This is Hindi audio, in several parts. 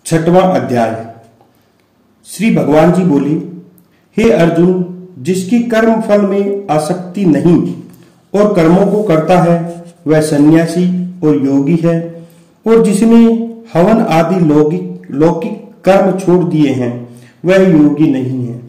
छठवां अध्याय। श्री भगवान जी बोले, हे अर्जुन, जिसकी कर्म फल में आसक्ति नहीं और कर्मों को करता है वह सन्यासी और योगी है, और जिसने हवन आदि लौकिक कर्म छोड़ दिए हैं वह योगी नहीं है।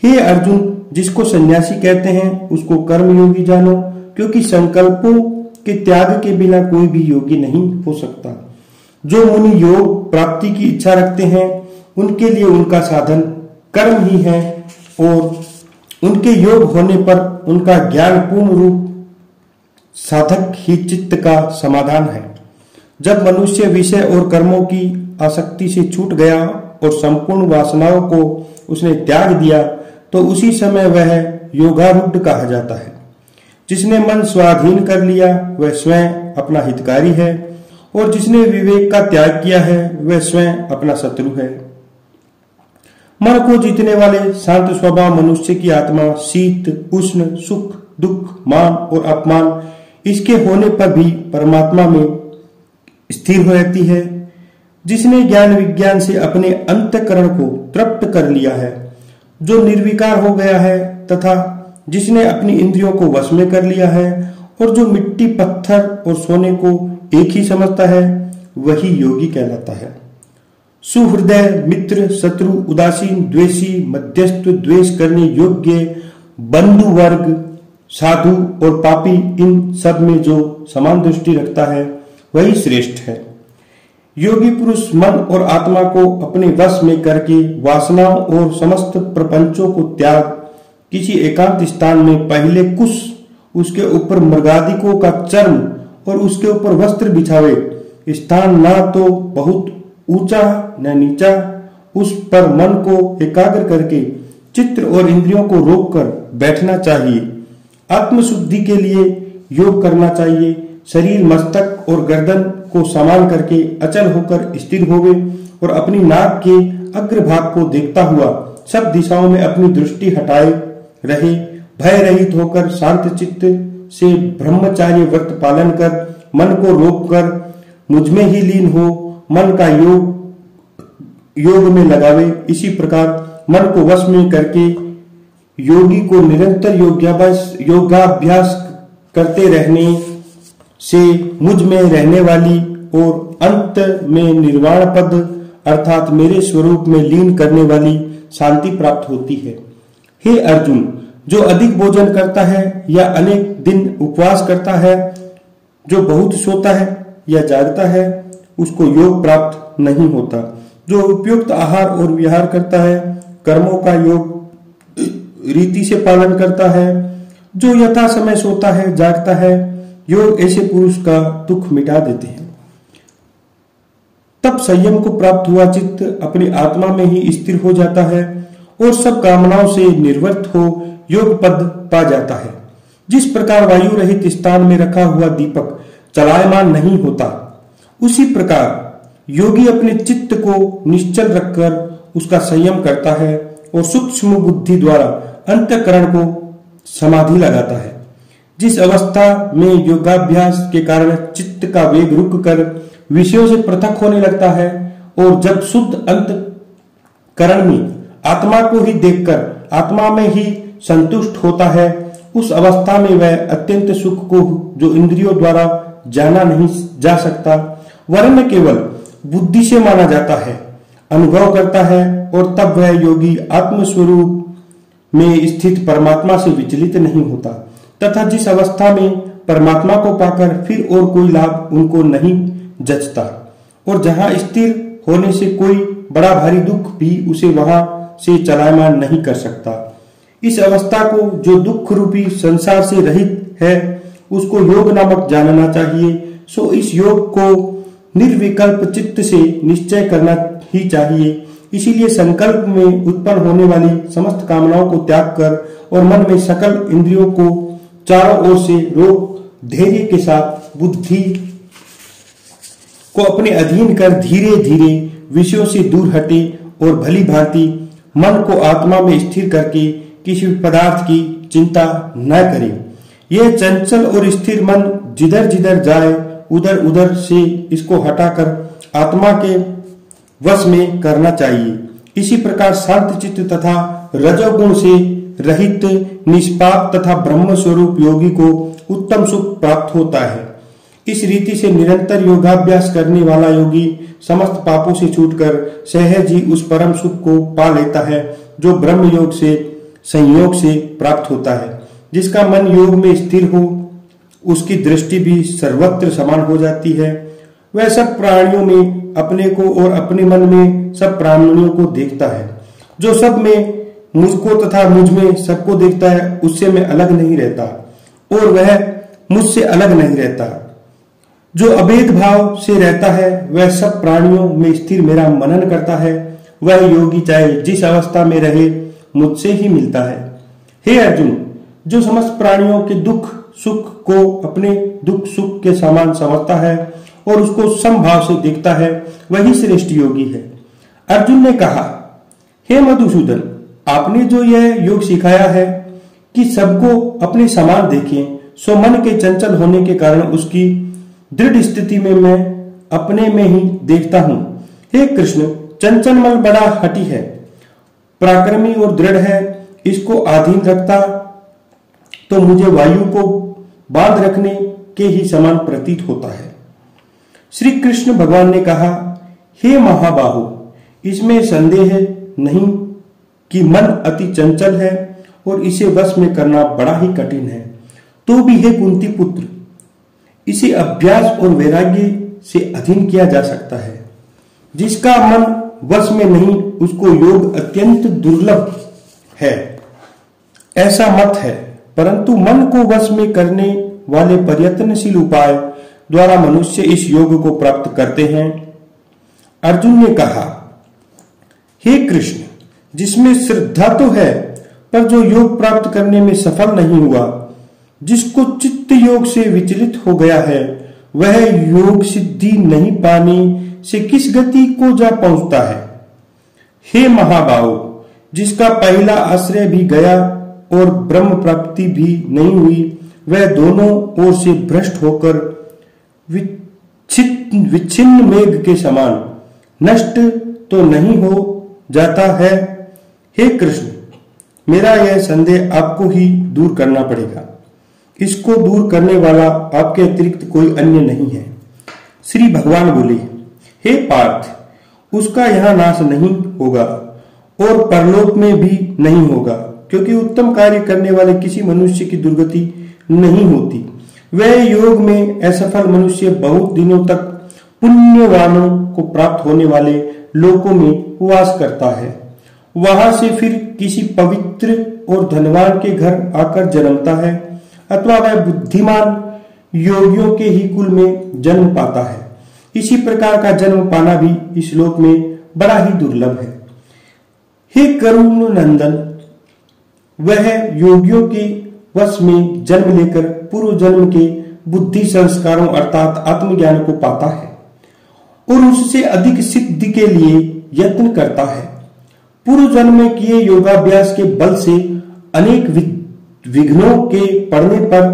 हे अर्जुन, जिसको सन्यासी कहते हैं उसको कर्म योगी जानो, क्योंकि संकल्पों के त्याग के बिना कोई भी योगी नहीं हो सकता। जो मुनि योग प्राप्ति की इच्छा रखते हैं उनके लिए उनका साधन कर्म ही है, और उनके योग होने पर उनका ज्ञान पूर्ण रूप साधक ही चित्त का समाधान है। जब मनुष्य विषय और कर्मों की आसक्ति से छूट गया और संपूर्ण वासनाओं को उसने त्याग दिया तो उसी समय वह योगारूढ़ कहा जाता है। जिसने मन स्वाधीन कर लिया वह स्वयं अपना हितकारी है, और जिसने विवेक का त्याग किया है वह स्वयं अपना शत्रु है। मन को जीतने वाले शांत स्वभाव मनुष्य की आत्मा शीत उष्ण सुख दुख मान और अपमान इसके होने पर भी परमात्मा में स्थिर हो रहती है। जिसने ज्ञान विज्ञान से अपने अंतःकरण को तृप्त कर लिया है, जो निर्विकार हो गया है, तथा जिसने अपनी इंद्रियों को वश में कर लिया है, और जो मिट्टी पत्थर और सोने को एक ही समझता है, वही योगी कहलाता है। सुहृदय मित्र शत्रु उदासीन द्वेषी मध्यस्थ द्वेष करने योग्य बंधु वर्ग साधु और पापी इन सब में जो समान दृष्टि रखता है वही श्रेष्ठ है। योगी पुरुष मन और आत्मा को अपने वश में करके वासनाओं और समस्त प्रपंचों को त्याग किसी एकांत स्थान में पहले कुश उसके ऊपर मृगादिकों का चर्म और उसके ऊपर वस्त्र बिछावे। स्थान ना तो बहुत ऊंचा न नीचा, उस पर मन को एकाग्र करके चित्त और इंद्रियों को रोककर बैठना चाहिए। आत्मशुद्धि के लिए योग करना चाहिए। शरीर मस्तक और गर्दन को समान करके अचल होकर स्थिर होवे और अपनी नाक के अग्रभाग को देखता हुआ सब दिशाओं में अपनी दृष्टि हटाए रहे। भय रहित होकर शांत चित्त से ब्रह्मचार्य व्रत पालन कर मन को रोककर मुझ में ही लीन हो मन का योग में लगावे। इसी प्रकार मन को वश में करके योगी को निरंतर योगाभ्यास करते रहने से मुझ में रहने वाली और अंत में निर्वाण पद अर्थात मेरे स्वरूप में लीन करने वाली शांति प्राप्त होती है। हे अर्जुन, जो अधिक भोजन करता है या अनेक दिन उपवास करता है, जो बहुत सोता है या जागता है, उसको योग प्राप्त नहीं होता। जो उपयुक्त आहार और विहार करता है, कर्मों का योग रीति से पालन करता है, जो यथा समय सोता है जागता है, योग ऐसे पुरुष का दुख मिटा देते हैं। तब संयम को प्राप्त हुआ चित्त अपनी आत्मा में ही स्थिर हो जाता है और सब कामनाओं से निर्वृत्त हो योग पद पा जाता है। जिस प्रकार वायु रहित स्थान में रखा हुआ दीपक चलायमान नहीं होता, उसी प्रकार योगी अपने चित्त को निश्चल रखकर उसका संयम करता है और सूक्ष्म बुद्धि द्वारा अंतःकरण को समाधि लगाता है। जिस अवस्था में योगाभ्यास के कारण चित्त का वेग रुक कर विषयों से पृथक होने लगता है और जब शुद्ध अंतःकरण में आत्मा को ही देखकर आत्मा में ही संतुष्ट होता है, उस अवस्था में वह अत्यंत सुख को जो इंद्रियों द्वारा जाना नहीं जा सकता वरन केवल बुद्धि से माना जाता है अनुभव करता है, और तब वह योगी आत्मस्वरूप में स्थित परमात्मा से विचलित नहीं होता तथा जिस अवस्था में परमात्मा को पाकर फिर और कोई लाभ उनको नहीं जचता, और जहां स्थिर होने से कोई बड़ा भारी दुख भी उसे वहां से चलायमान नहीं कर सकता। इस अवस्था को जो दुख रूपी संसार से रहित है उसको योग नामक जानना चाहिए। सो इस योग को निर्विकल्प चित्त से निश्चय करना ही चाहिए। इसीलिए संकल्प में उत्पन्न होने वाली समस्त कामनाओं को त्याग कर और मन में सकल इंद्रियों को चारों ओर से रोक धैर्य के साथ बुद्धि को अपने अधीन कर धीरे धीरे विषयों से दूर हटे और भली भांति मन को आत्मा में स्थिर करके किसी पदार्थ की चिंता न करे। यह चंचल और स्थिर मन जिधर जिधर जाए उधर उधर से इसको हटाकर आत्मा के वश में करना चाहिए। इसी प्रकार शांत चित्त तथा रजोगुण से रहित निष्पाप तथा ब्रह्म स्वरूप योगी को उत्तम सुख प्राप्त होता है। इस रीति से निरंतर योगाभ्यास करने वाला योगी समस्त पापों से छूटकर सहज ही उस परम सुख को पा लेता है जो ब्रह्म योग से संयोग से प्राप्त होता है। जिसका मन योग में स्थिर हो उसकी दृष्टि भी सर्वत्र समान हो जाती है। वह सब प्राणियों में अपने को और अपने मन में सब प्राणियों को देखता है। जो सब में मुझको तथा मुझ में सबको देखता है उससे मैं अलग नहीं रहता और वह मुझसे अलग नहीं रहता। जो अभेद भाव से रहता है वह सब प्राणियों में स्थिर मेरा मनन करता है। वह योगी चाहे जिस अवस्था में रहे मुझसे ही मिलता है। हे अर्जुन, जो समस्त प्राणियों के दुख सुख को अपने दुख सुख के समान समझता है और उसको समभाव से देखता है वही श्रेष्ठ योगी है। अर्जुन ने कहा, हे मधुसूदन, आपने जो यह योग सिखाया है कि सबको अपने समान देखें, सो मन के चंचल होने के कारण उसकी दृढ़ स्थिति में मैं अपने में ही देखता हूं। हे कृष्ण, चंचल मन बड़ा हठी है, पराक्रमी और दृढ़ है। इसको अधीन रखता तो मुझे वायु को बांध रखने के ही समान प्रतीत होता है। श्री कृष्ण भगवान ने कहा, हे महाबाहु, इसमें संदेह नहीं कि मन अति चंचल है और इसे वश में करना बड़ा ही कठिन है। तो भी हे कुंती पुत्र, इसे अभ्यास और वैराग्य से अधीन किया जा सकता है। जिसका मन वश में नहीं उसको योग अत्यंत दुर्लभ है, ऐसा मत है। परंतु मन को वश में करने वाले प्रयत्नशील उपाय द्वारा मनुष्य इस योग को प्राप्त करते हैं। अर्जुन ने कहा, हे कृष्ण, जिसमें श्रद्धा तो है पर जो योग प्राप्त करने में सफल नहीं हुआ, जिसको चित्त योग से विचलित हो गया है, वह योग सिद्धि नहीं पाने से किस गति को जा पहुंचता है। हे महाबाहु, जिसका पहला आश्रय भी गया और ब्रह्म प्राप्ति भी नहीं हुई, वह दोनों ओर से भ्रष्ट होकर विच्छिन्न मेघ के समान नष्ट तो नहीं हो जाता है। हे कृष्ण, मेरा यह संदेह आपको ही दूर करना पड़ेगा। इसको दूर करने वाला आपके अतिरिक्त कोई अन्य नहीं है। श्री भगवान बोले, हे पार्थ, उसका यहां नाश नहीं होगा और परलोक में भी नहीं होगा, क्योंकि उत्तम कार्य करने वाले किसी मनुष्य की दुर्गति नहीं होती। वह योग में असफल मनुष्य बहुत दिनों तक पुण्यवानों को प्राप्त होने वाले लोकों में वास करता है। वहां से फिर किसी पवित्र और धनवान के घर आकर जन्मता है, अथवा वह बुद्धिमान योगियों के ही कुल में जन्म पाता है। इसी प्रकार का जन्म पाना भी इस लोक में बड़ा ही दुर्लभ है। हे करुण नंदन, वह योगियों के वश में जन्म लेकर पूर्व जन्म के बुद्धि संस्कारों अर्थात आत्मज्ञान को पाता है और उससे अधिक सिद्धि के लिए यत्न करता है। पूर्व जन्म में किए योगाभ्यास के बल से अनेक विघ्नों के पड़ने पर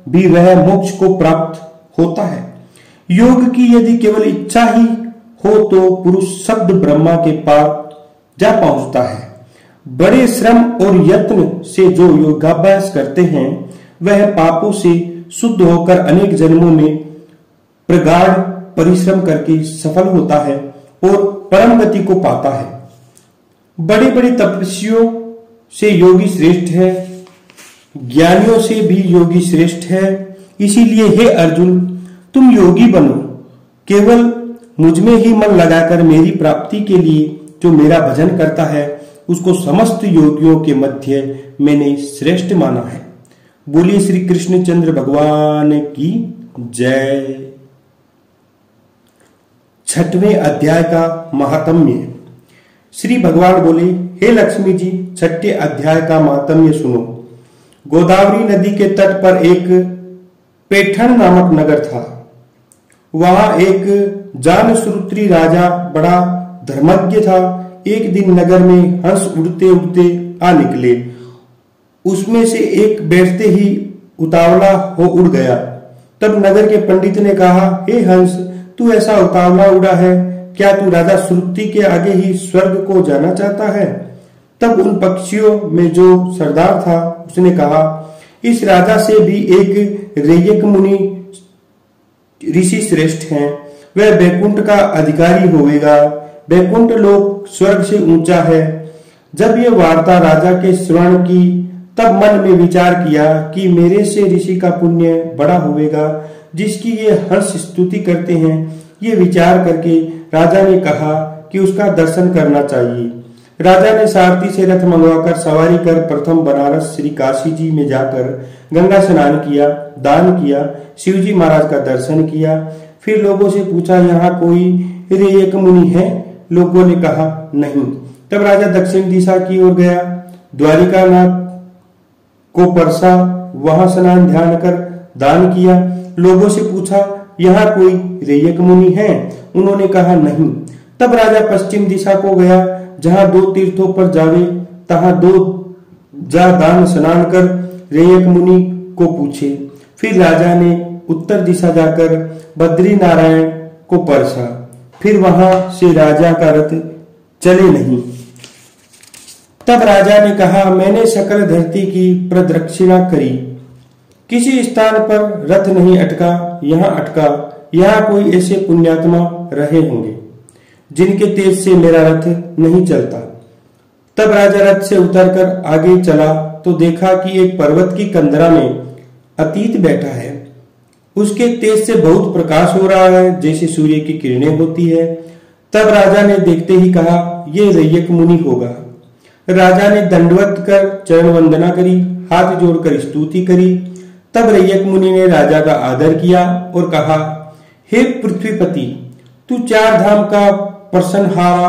भी वह मोक्ष को प्राप्त होता है। योग की यदि केवल इच्छा ही हो तो पुरुष शब्द ब्रह्मा के पार जा पहुंचता है। बड़े श्रम और यत्न से जो योगाभ्यास करते हैं वह पापों से शुद्ध होकर अनेक जन्मों में प्रगाढ़ परिश्रम करके सफल होता है और परम गति को पाता है। बड़े बड़े तपस्वियों से योगी श्रेष्ठ है, ज्ञानियों से भी योगी श्रेष्ठ है। इसीलिए हे अर्जुन, तुम योगी बनो। केवल मुझ में ही मन लगाकर मेरी प्राप्ति के लिए जो मेरा भजन करता है उसको समस्त योगियों के मध्य मैंने श्रेष्ठ माना है। बोलिए श्री कृष्णचंद्र भगवान की जय। छठवें अध्याय का महात्म्य। श्री भगवान बोले, हे लक्ष्मी जी, छठे अध्याय का महात्म्य सुनो। गोदावरी नदी के तट पर एक पैठण नामक नगर था। वहां एक जानश्रुत्री राजा बड़ा धर्मज्ञ था। एक दिन नगर में हंस उड़ते उड़ते आ निकले। उसमें से एक बैठते ही उतावला हो उड़ गया। तब नगर के पंडित ने कहा, हे हंस, तू ऐसा उतावला उड़ा है, क्या तू राजा श्रुति के आगे ही स्वर्ग को जाना चाहता है? तब उन पक्षियों में जो सरदार था उसने कहा, इस राजा से भी एक रैयक मुनि ऋषि श्रेष्ठ हैं, वह बैकुंठ का अधिकारी होवेगा। बैकुंठ लोक स्वर्ग से ऊंचा है। जब ये वार्ता राजा के श्रवण की तब मन में विचार किया कि मेरे से ऋषि का पुण्य बड़ा होवेगा जिसकी ये हर्ष स्तुति करते हैं। ये विचार करके राजा ने कहा कि उसका दर्शन करना चाहिए। राजा ने सारथी से रथ मंगवाकर सवारी कर प्रथम बनारस श्री काशी जी में जाकर गंगा स्नान किया, दान किया, शिवजी महाराज का दर्शन किया। फिर लोगों से पूछा, यहाँ कोई रैयक मुनि है? लोगों ने कहा नहीं। तब राजा दक्षिण दिशा की ओर गया, द्वारिकानाथ को परसा, वहां स्नान ध्यान कर दान किया। लोगों से पूछा, यहाँ कोई रैयक मुनि है? उन्होंने कहा नहीं। तब राजा पश्चिम दिशा को गया, जहां दो तीर्थों पर जावे तहां दो जा दान स्नान कर रैयक मुनि को पूछे। फिर राजा ने उत्तर दिशा जाकर बद्री नारायण को परसा। फिर वहां से राजा का रथ चले नहीं। तब राजा ने कहा, मैंने सकल धरती की प्रदक्षिणा करी, किसी स्थान पर रथ नहीं अटका। यहाँ अटका, यहाँ कोई ऐसे पुण्यात्मा रहे होंगे जिनके तेज से मेरा रथ नहीं चलता। तब राजा रथ से उतरकर आगे चला तो देखा कि एक पर्वत की कंदरा में अतीत बैठा है। उसके तेज से बहुत प्रकाश हो रहा है, जैसे सूर्य की किरणें होती है। तब राजा ने देखते ही कहा, ये रैयक मुनि होगा। राजा ने दंडवत कर चरण वंदना करी, हाथ जोड़कर स्तुति करी। तब रैयक मुनि ने राजा का आदर किया और कहा, हे पृथ्वीपति, तू चार धाम का प्रसन्नहारा,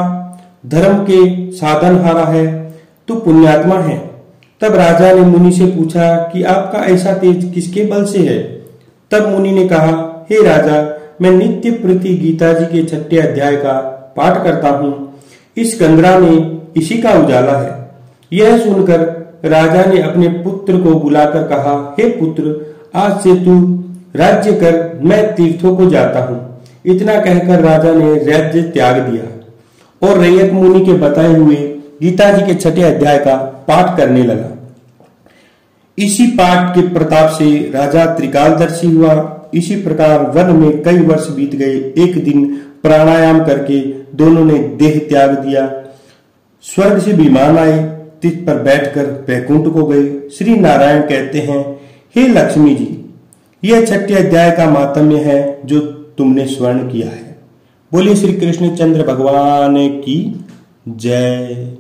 धर्म के साधनहारा है, तू पुण्यात्मा है। तब राजा ने मुनि से पूछा कि आपका ऐसा तेज किसके बल से है? तब मुनि ने कहा, हे राजा, मैं नित्य प्रति गीता जी के 6 अध्याय का पाठ करता हूँ। इस कंदरा में इसी का उजाला है। यह सुनकर राजा ने अपने पुत्र को बुलाकर कहा, हे पुत्र, आज से तू राज्य कर, मैं तीर्थों को जाता हूँ। इतना कहकर राजा ने राज्य त्याग दिया और रैयक मुनि के बताए हुए गीता जी के 6 अध्याय का पाठ करने लगा। इसी पाठ के प्रताप से राजा त्रिकालदर्शी हुआ। इसी प्रकार वन में कई वर्ष बीत गए। एक दिन प्राणायाम करके दोनों ने देह त्याग दिया। स्वर्ग से विमान आए, तिथ पर बैठकर बैकुंठ को गए। श्री नारायण कहते हैं, हे लक्ष्मी जी, यह 6 अध्याय का मातम्य है जो तुमने स्वर्ण किया है। बोलिए श्री कृष्ण चंद्र भगवान की जय।